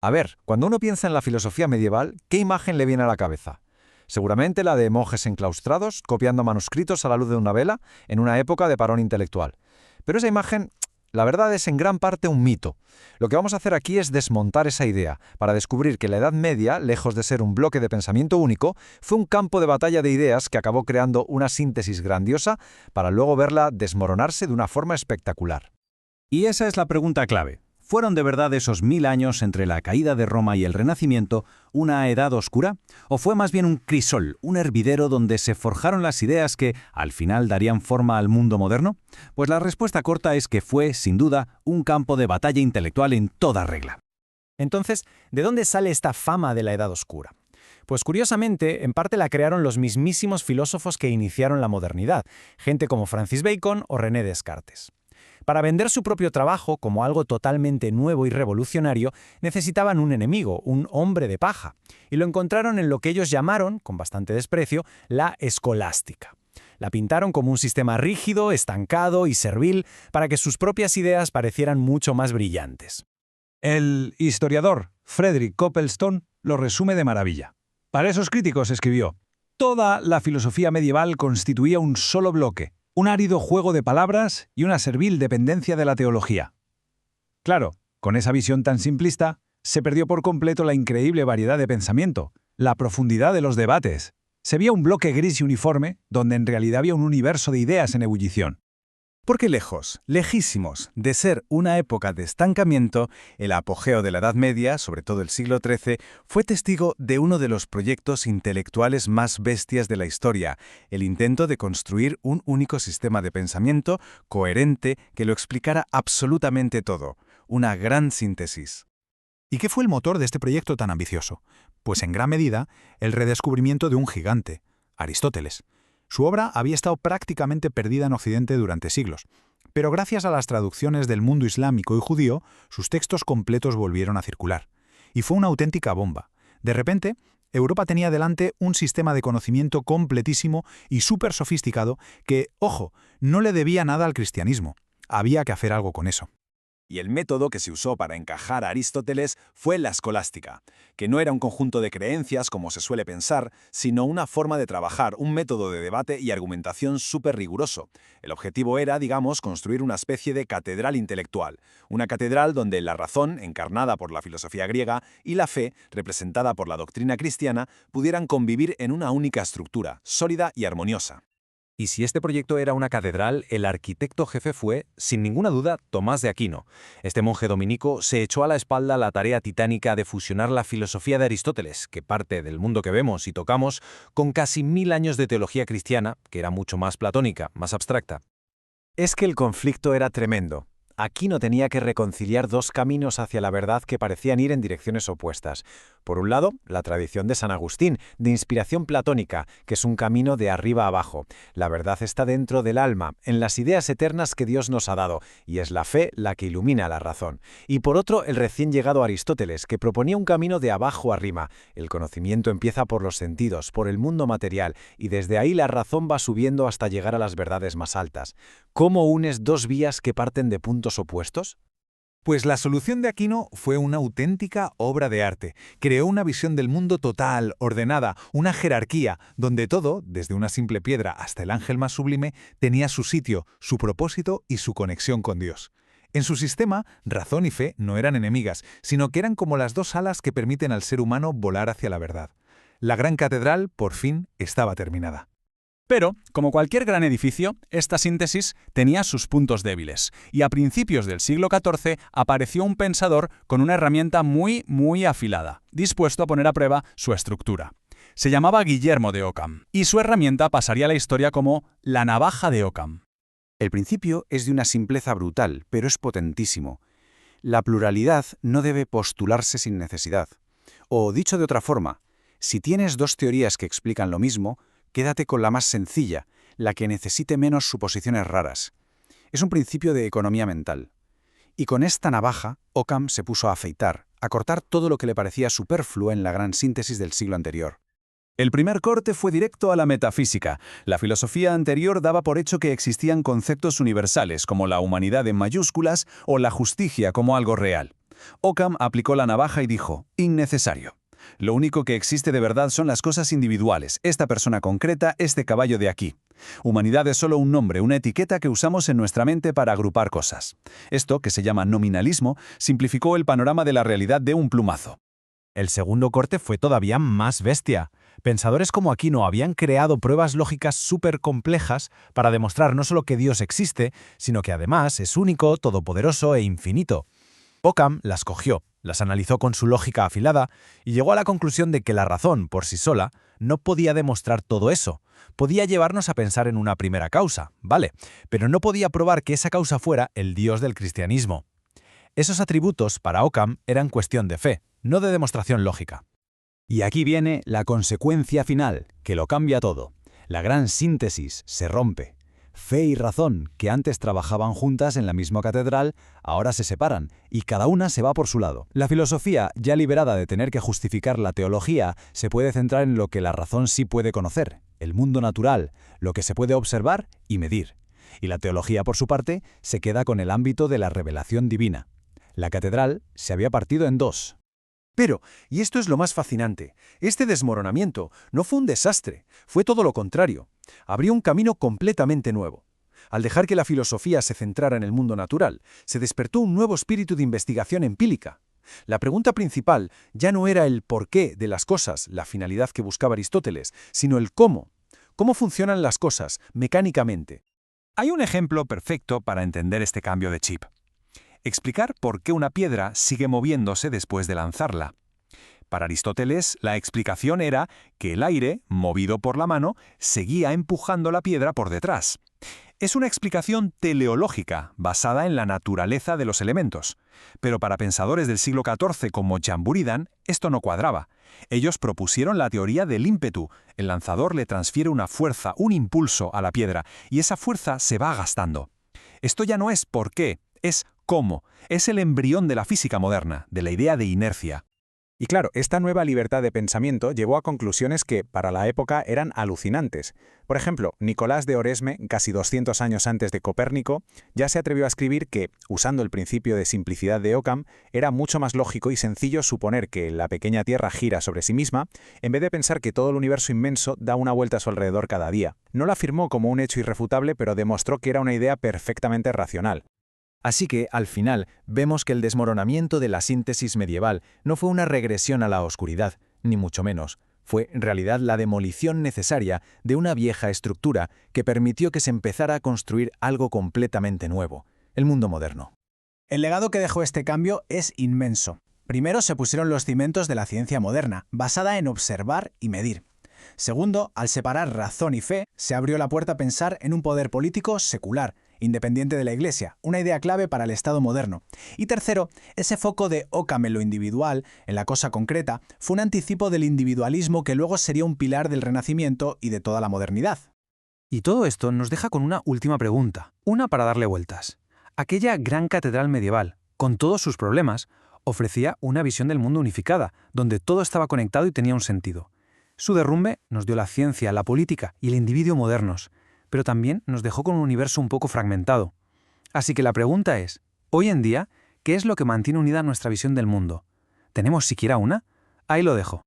A ver, cuando uno piensa en la filosofía medieval, ¿qué imagen le viene a la cabeza? Seguramente la de monjes enclaustrados, copiando manuscritos a la luz de una vela, en una época de parón intelectual. Pero esa imagen, la verdad, es en gran parte un mito. Lo que vamos a hacer aquí es desmontar esa idea, para descubrir que la Edad Media, lejos de ser un bloque de pensamiento único, fue un campo de batalla de ideas que acabó creando una síntesis grandiosa para luego verla desmoronarse de una forma espectacular. Y esa es la pregunta clave. ¿Fueron de verdad esos 1000 años entre la caída de Roma y el Renacimiento una edad oscura? ¿O fue más bien un crisol, un hervidero donde se forjaron las ideas que, al final, darían forma al mundo moderno? Pues la respuesta corta es que fue, sin duda, un campo de batalla intelectual en toda regla. Entonces, ¿de dónde sale esta fama de la Edad Oscura? Pues curiosamente, en parte la crearon los mismísimos filósofos que iniciaron la modernidad, gente como Francis Bacon o René Descartes. Para vender su propio trabajo como algo totalmente nuevo y revolucionario, necesitaban un enemigo, un hombre de paja, y lo encontraron en lo que ellos llamaron, con bastante desprecio, la escolástica. La pintaron como un sistema rígido, estancado y servil para que sus propias ideas parecieran mucho más brillantes. El historiador Frederick Coplestone lo resume de maravilla. Para esos críticos escribió: toda la filosofía medieval constituía un solo bloque, un árido juego de palabras y una servil dependencia de la teología. Claro, con esa visión tan simplista, se perdió por completo la increíble variedad de pensamiento, la profundidad de los debates. Se veía un bloque gris y uniforme, donde en realidad había un universo de ideas en ebullición. Porque lejos, lejísimos de ser una época de estancamiento, el apogeo de la Edad Media, sobre todo el siglo XIII, fue testigo de uno de los proyectos intelectuales más bestias de la historia, el intento de construir un único sistema de pensamiento coherente que lo explicara absolutamente todo, una gran síntesis. ¿Y qué fue el motor de este proyecto tan ambicioso? Pues en gran medida, el redescubrimiento de un gigante, Aristóteles. Su obra había estado prácticamente perdida en Occidente durante siglos, pero gracias a las traducciones del mundo islámico y judío, sus textos completos volvieron a circular. Y fue una auténtica bomba. De repente, Europa tenía delante un sistema de conocimiento completísimo y súper sofisticado que, ojo, no le debía nada al cristianismo. Había que hacer algo con eso. Y el método que se usó para encajar a Aristóteles fue la escolástica, que no era un conjunto de creencias como se suele pensar, sino una forma de trabajar, un método de debate y argumentación súper riguroso. El objetivo era, digamos, construir una especie de catedral intelectual, una catedral donde la razón, encarnada por la filosofía griega, y la fe, representada por la doctrina cristiana, pudieran convivir en una única estructura, sólida y armoniosa. Y si este proyecto era una catedral, el arquitecto jefe fue, sin ninguna duda, Tomás de Aquino. Este monje dominico se echó a la espalda la tarea titánica de fusionar la filosofía de Aristóteles, que parte del mundo que vemos y tocamos, con casi 1000 años de teología cristiana, que era mucho más platónica, más abstracta. Es que el conflicto era tremendo. Aquino tenía que reconciliar dos caminos hacia la verdad que parecían ir en direcciones opuestas. Por un lado, la tradición de San Agustín, de inspiración platónica, que es un camino de arriba a abajo. La verdad está dentro del alma, en las ideas eternas que Dios nos ha dado, y es la fe la que ilumina la razón. Y por otro, el recién llegado Aristóteles, que proponía un camino de abajo arriba. El conocimiento empieza por los sentidos, por el mundo material, y desde ahí la razón va subiendo hasta llegar a las verdades más altas. ¿Cómo unes dos vías que parten de puntos opuestos? Pues la solución de Aquino fue una auténtica obra de arte. Creó una visión del mundo total, ordenada, una jerarquía, donde todo, desde una simple piedra hasta el ángel más sublime, tenía su sitio, su propósito y su conexión con Dios. En su sistema, razón y fe no eran enemigas, sino que eran como las dos alas que permiten al ser humano volar hacia la verdad. La gran catedral, por fin, estaba terminada. Pero, como cualquier gran edificio, esta síntesis tenía sus puntos débiles, y a principios del siglo XIV apareció un pensador con una herramienta muy afilada, dispuesto a poner a prueba su estructura. Se llamaba Guillermo de Ockham, y su herramienta pasaría a la historia como la navaja de Ockham. El principio es de una simpleza brutal, pero es potentísimo. La pluralidad no debe postularse sin necesidad. O, dicho de otra forma, si tienes dos teorías que explican lo mismo, quédate con la más sencilla, la que necesite menos suposiciones raras. Es un principio de economía mental. Y con esta navaja, Ockham se puso a afeitar, a cortar todo lo que le parecía superfluo en la gran síntesis del siglo anterior. El primer corte fue directo a la metafísica. La filosofía anterior daba por hecho que existían conceptos universales, como la humanidad en mayúsculas o la justicia como algo real. Occam aplicó la navaja y dijo, innecesario. Lo único que existe de verdad son las cosas individuales, esta persona concreta, este caballo de aquí. Humanidad es solo un nombre, una etiqueta que usamos en nuestra mente para agrupar cosas. Esto, que se llama nominalismo, simplificó el panorama de la realidad de un plumazo. El segundo corte fue todavía más bestia. Pensadores como Aquino habían creado pruebas lógicas súper complejas para demostrar no solo que Dios existe, sino que además es único, todopoderoso e infinito. Occam las cogió, las analizó con su lógica afilada y llegó a la conclusión de que la razón, por sí sola, no podía demostrar todo eso. Podía llevarnos a pensar en una primera causa, vale, pero no podía probar que esa causa fuera el Dios del cristianismo. Esos atributos, para Occam, eran cuestión de fe, no de demostración lógica. Y aquí viene la consecuencia final, que lo cambia todo. La gran síntesis se rompe. Fe y razón, que antes trabajaban juntas en la misma catedral, ahora se separan, y cada una se va por su lado. La filosofía, ya liberada de tener que justificar la teología, se puede centrar en lo que la razón sí puede conocer, el mundo natural, lo que se puede observar y medir. Y la teología, por su parte, se queda con el ámbito de la revelación divina. La catedral se había partido en dos. Pero, y esto es lo más fascinante, este desmoronamiento no fue un desastre, fue todo lo contrario. Abrió un camino completamente nuevo. Al dejar que la filosofía se centrara en el mundo natural, se despertó un nuevo espíritu de investigación empírica. La pregunta principal ya no era el porqué de las cosas, la finalidad que buscaba Aristóteles, sino el cómo. ¿Cómo funcionan las cosas, mecánicamente? Hay un ejemplo perfecto para entender este cambio de chip. Explicar por qué una piedra sigue moviéndose después de lanzarla. Para Aristóteles, la explicación era que el aire, movido por la mano, seguía empujando la piedra por detrás. Es una explicación teleológica, basada en la naturaleza de los elementos. Pero para pensadores del siglo XIV como Jan Buridan, esto no cuadraba. Ellos propusieron la teoría del ímpetu. El lanzador le transfiere una fuerza, un impulso a la piedra, y esa fuerza se va gastando. Esto ya no es por qué, es cómo. Es el embrión de la física moderna, de la idea de inercia. Y claro, esta nueva libertad de pensamiento llevó a conclusiones que, para la época, eran alucinantes. Por ejemplo, Nicolás de Oresme, casi 200 años antes de Copérnico, ya se atrevió a escribir que, usando el principio de simplicidad de Occam, era mucho más lógico y sencillo suponer que la pequeña Tierra gira sobre sí misma, en vez de pensar que todo el universo inmenso da una vuelta a su alrededor cada día. No lo afirmó como un hecho irrefutable, pero demostró que era una idea perfectamente racional. Así que, al final, vemos que el desmoronamiento de la síntesis medieval no fue una regresión a la oscuridad, ni mucho menos. Fue, en realidad, la demolición necesaria de una vieja estructura que permitió que se empezara a construir algo completamente nuevo, el mundo moderno. El legado que dejó este cambio es inmenso. Primero, se pusieron los cimientos de la ciencia moderna, basada en observar y medir. Segundo, al separar razón y fe, se abrió la puerta a pensar en un poder político secular, independiente de la Iglesia, una idea clave para el Estado moderno. Y tercero, ese foco de Occam en lo individual, en la cosa concreta, fue un anticipo del individualismo que luego sería un pilar del Renacimiento y de toda la modernidad. Y todo esto nos deja con una última pregunta, una para darle vueltas. Aquella gran catedral medieval, con todos sus problemas, ofrecía una visión del mundo unificada, donde todo estaba conectado y tenía un sentido. Su derrumbe nos dio la ciencia, la política y el individuo modernos, pero también nos dejó con un universo un poco fragmentado. Así que la pregunta es, hoy en día, ¿qué es lo que mantiene unida nuestra visión del mundo? ¿Tenemos siquiera una? Ahí lo dejo.